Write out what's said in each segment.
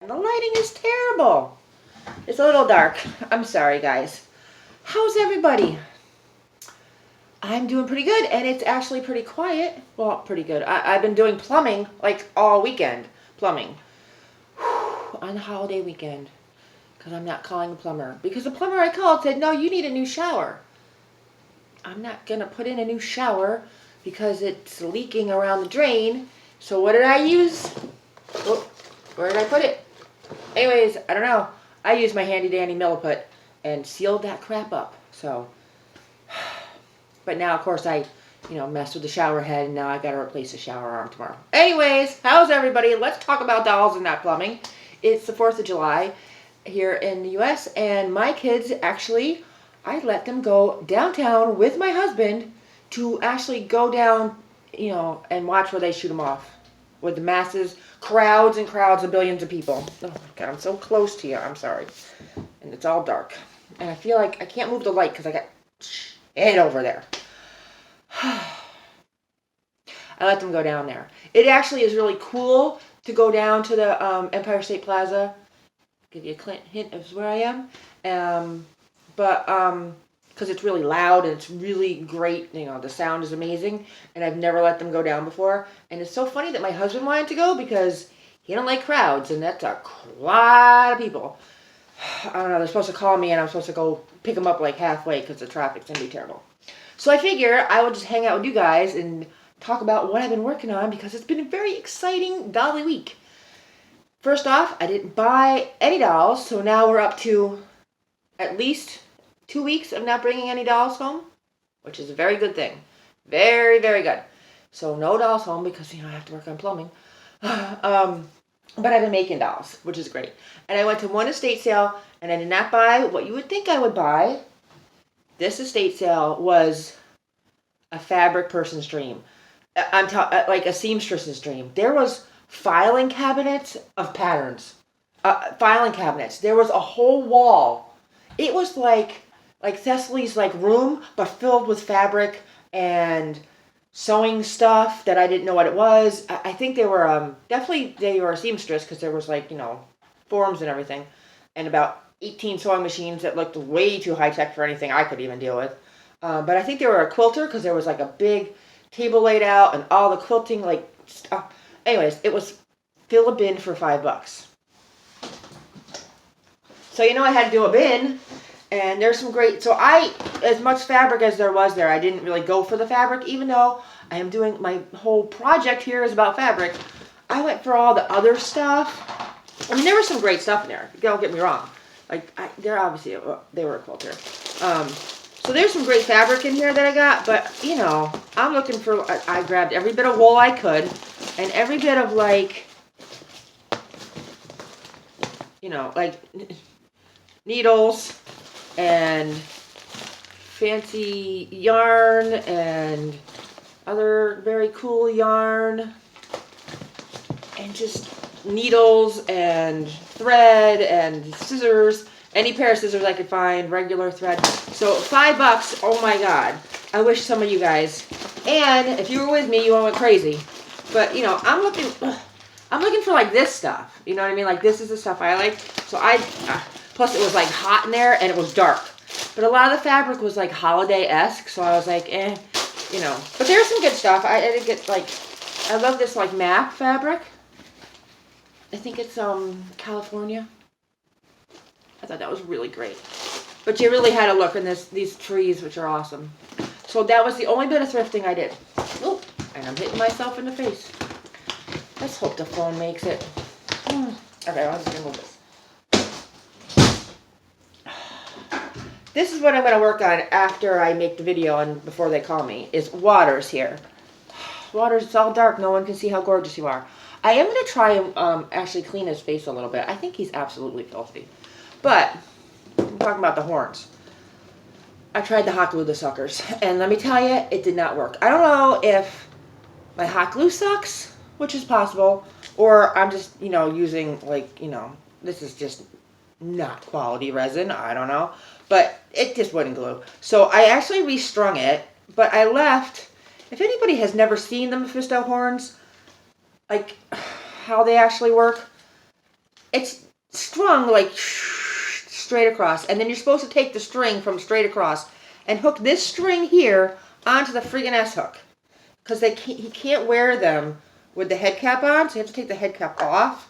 The lighting is terrible. It's a little dark. I'm sorry, guys. How's everybody? I'm doing pretty good, and it's actually pretty quiet. Well, pretty good. I've been doing plumbing like all weekend. Plumbing. On the holiday weekend. Because I'm not calling a plumber. Because the plumber I called said, no, you need a new shower. I'm not going to put in a new shower because it's leaking around the drain. So what did I use? Oh, where did I put it? Anyways, I don't know. I used my handy dandy Milliput and sealed that crap up. So, but now of course I, messed with the shower head, and now I got to replace the shower arm tomorrow. Anyways, how's everybody? Let's talk about dolls and not plumbing. It's the 4th of July here in the U.S. and my kids actually, I let them go downtown with my husband to actually go down, and watch where they shoot them off. With the masses, crowds and crowds of billions of people. Oh my God, I'm so close to you. I'm sorry. And it's all dark. And I feel like I can't move the light because I got it over there. I let them go down there. It actually is really cool to go down to the Empire State Plaza. Give you a hint of where I am. Because it's really loud and it's really great. The sound is amazing. And I've never let them go down before. And it's so funny that my husband wanted to go because he don't like crowds. And that's a lot of people. I don't know. They're supposed to call me and I'm supposed to go pick them up like halfway because the traffic's going to be terrible. So I figure I would just hang out with you guys and talk about what I've been working on because it's been a very exciting dolly week. First off, I didn't buy any dolls. So now we're up to at least 2 weeks of not bringing any dolls home, which is a very good thing. Very, very good. So no dolls home because, I have to work on plumbing. But I've been making dolls, which is great. And I went to one estate sale, and I did not buy what you would think I would buy. This estate sale was a fabric person's dream. I'm like a seamstress's dream. There was filing cabinets of patterns. Filing cabinets. There was a whole wall. It was like Cecily's room, but filled with fabric and sewing stuff that I didn't know what it was. I think they were definitely they were a seamstress because there was forms and everything, and about 18 sewing machines that looked way too high tech for anything I could even deal with. But I think they were a quilter because there was a big table laid out and all the quilting stuff. Anyways, it was fill a bin for $5. So I had to do a bin. And there's some great, so as much fabric as there was there, I didn't really go for the fabric, even though I am doing, my whole project here is about fabric. I went for all the other stuff. I mean, there was some great stuff in there, don't get me wrong. They're obviously, they were a quilter. So there's some great fabric in here that I got, but, I'm looking for, I grabbed every bit of wool I could, and every bit of, needles, and fancy yarn and other very cool yarn and just needles and thread and scissors, any pair of scissors I could find, regular thread. So $5, oh my God. I wish some of you guys, and if you were with me, you all went crazy. But I'm looking for this stuff. You know what I mean? This is the stuff I like. So plus it was hot in there and it was dark. But a lot of the fabric was holiday-esque, so I was But there's some good stuff. I did get I love this map fabric. I think it's California. I thought that was really great. But you really had to look in these trees, which are awesome. So that was the only bit of thrifting I did. Oh, and I'm hitting myself in the face. Let's hope the phone makes it. Okay, I'll just remove this. This is what I'm going to work on after I make the video and before they call me, is Waters here. Waters, it's all dark. No one can see how gorgeous you are. I am going to try and actually clean his face a little bit. I think he's absolutely filthy. But, I'm talking about the horns. I tried to hot glue the suckers. And let me tell you, it did not work. I don't know if my hot glue sucks, which is possible, or I'm just, using, this is just not quality resin. I don't know. But it just wouldn't glue. So I actually restrung it, but I left, if anybody has never seen the Mephisto horns, how they actually work, it's strung like straight across, and then you're supposed to take the string from straight across and hook this string here onto the friggin' S hook, because he can't wear them with the head cap on, so you have to take the head cap off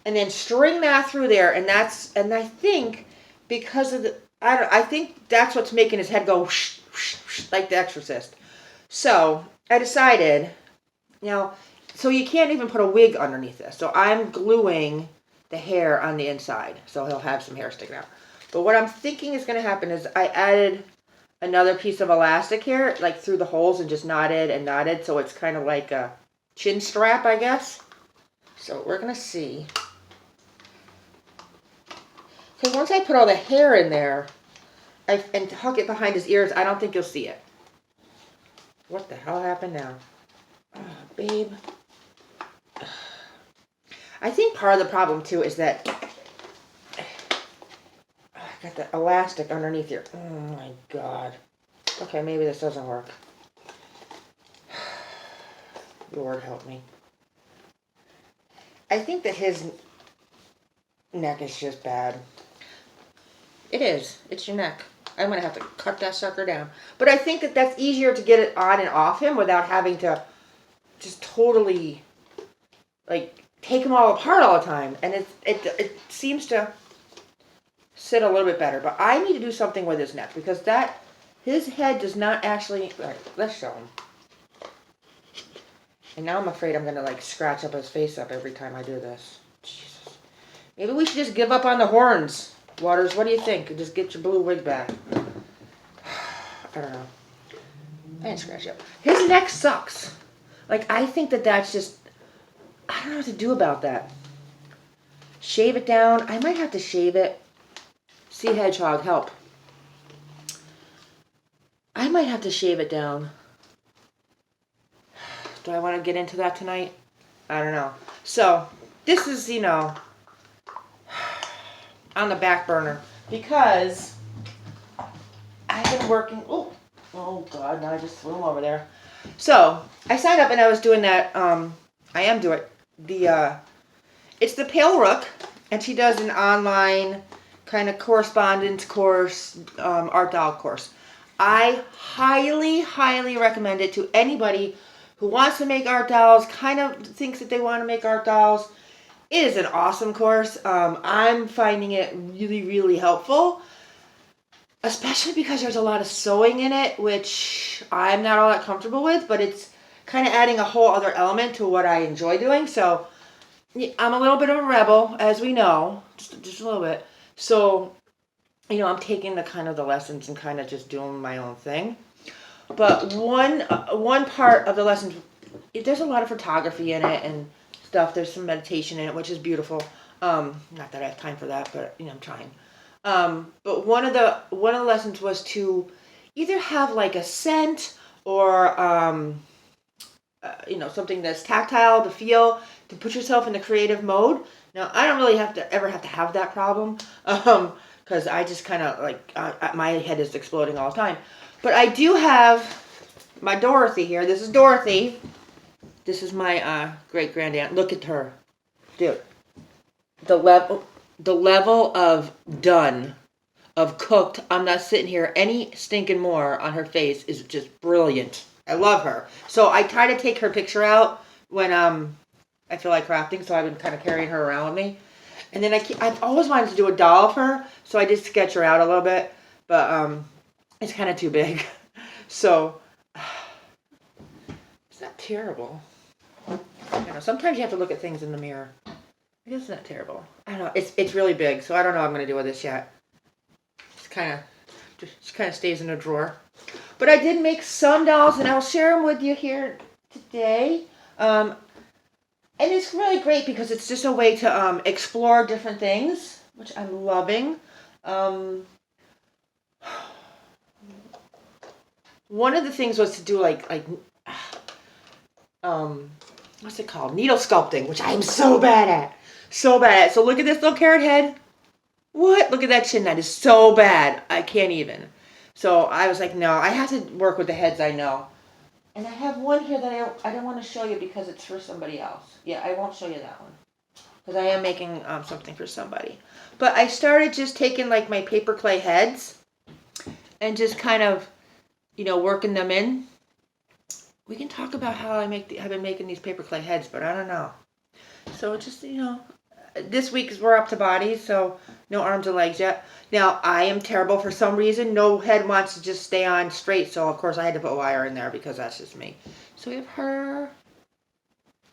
and then string that through there, and I think because of I think that's what's making his head go whoosh, whoosh, whoosh, like The Exorcist. So I decided, so you can't even put a wig underneath this. So I'm gluing the hair on the inside, so he'll have some hair sticking out. But what I'm thinking is going to happen is I added another piece of elastic here, like through the holes, and just knotted and knotted, so it's kind of like a chin strap, I guess. So we're going to see. Because once I put all the hair in there and hook it behind his ears, I don't think you'll see it. What the hell happened now? Oh, babe. I think part of the problem, too, is that I got the elastic underneath here. Oh, my God. Okay, maybe this doesn't work. Lord help me. I think that his neck is just bad. It is. It's your neck. I'm going to have to cut that sucker down. But I think that that's easier to get it on and off him without having to just totally, like, take him all apart all the time. And it seems to sit a little bit better. But I need to do something with his neck because his head does not actually... All right, let's show him. And now I'm afraid I'm going to, like, scratch up his face up every time I do this. Jesus. Maybe we should just give up on the horns. Waters, what do you think? Just get your blue wig back. I don't know. I didn't scratch up. His neck sucks. Like, I think that's just... I don't know what to do about that. Shave it down. I might have to shave it. See, Hedgehog, help. I might have to shave it down. Do I want to get into that tonight? I don't know. So, this is, on the back burner because I've been working. Oh God! Now I just threw him over there. So I signed up and I was doing that. I am doing it's the Pale Rook, and she does an online kind of correspondence course, art doll course. I highly, highly recommend it to anybody who wants to make art dolls, kind of thinks that they want to make art dolls. It is an awesome course. I'm finding it really, really helpful, especially because there's a lot of sewing in it, which I'm not all that comfortable with, but it's kind of adding a whole other element to what I enjoy doing. So I'm a little bit of a rebel, as we know, just a little bit. So, I'm taking the lessons and kind of just doing my own thing. But one part of the lessons, there's a lot of photography in it and stuff. There's some meditation in it, which is beautiful. Not that I have time for that, but I'm trying. But one of the lessons was to either have like a scent or something that's tactile to feel, to put yourself in the creative mode. Now I don't really have to have that problem because I just kind of like my head is exploding all the time. But I do have my Dorothy here. This is Dorothy. This is my great-grandaunt. Look at her. Dude. The level of done, of cooked, I'm not sitting here any stinking more on her face is just brilliant. I love her. So I try to take her picture out when I feel like crafting, so I've been kind of carrying her around with me. And then I've always wanted to do a doll of her, so I did sketch her out a little bit, but it's kind of too big. So, it's not terrible. Sometimes you have to look at things in the mirror. I guess it's not terrible. I don't know. It's really big, so I don't know what I'm going to do with this yet. Just kind of stays in a drawer. But I did make some dolls, and I'll share them with you here today. And it's really great because it's just a way to explore different things, which I'm loving. One of the things was to do what's it called? Needle sculpting, which I'm so bad at. So bad at. So look at this little carrot head. What? Look at that chin. That is so bad. I can't even. So I was like, no, I have to work with the heads I know. And I have one here that I don't want to show you because it's for somebody else. Yeah, I won't show you that one. because I am making something for somebody. But I started just taking like my paper clay heads and just kind of, working them in. We can talk about how I've been making these paper clay heads, but I don't know. So just, this week we're up to bodies, so no arms and legs yet. Now, I am terrible for some reason. No head wants to just stay on straight, so of course I had to put wire in there because that's just me. So we have her,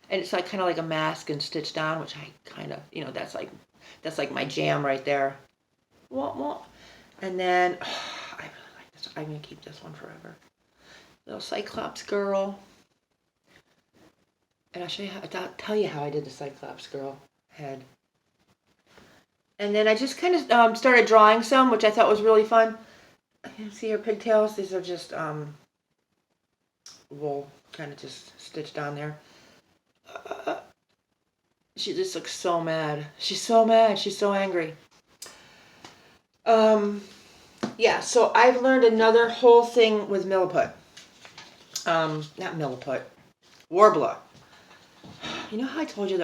and it's like kind of like a mask and stitched on, which I kind of, that's like my jam right there. And then, I really like this. I'm going to keep this one forever. Little Cyclops girl. And I'll tell you how I did the Cyclops girl head. And then I just kind of started drawing some, which I thought was really fun. You see her pigtails? These are just wool, kind of just stitched on there. She just looks so mad. She's so mad. She's so angry. Yeah, so I've learned another whole thing with Milliput. Not Milliput. Worbla. You know how I told you that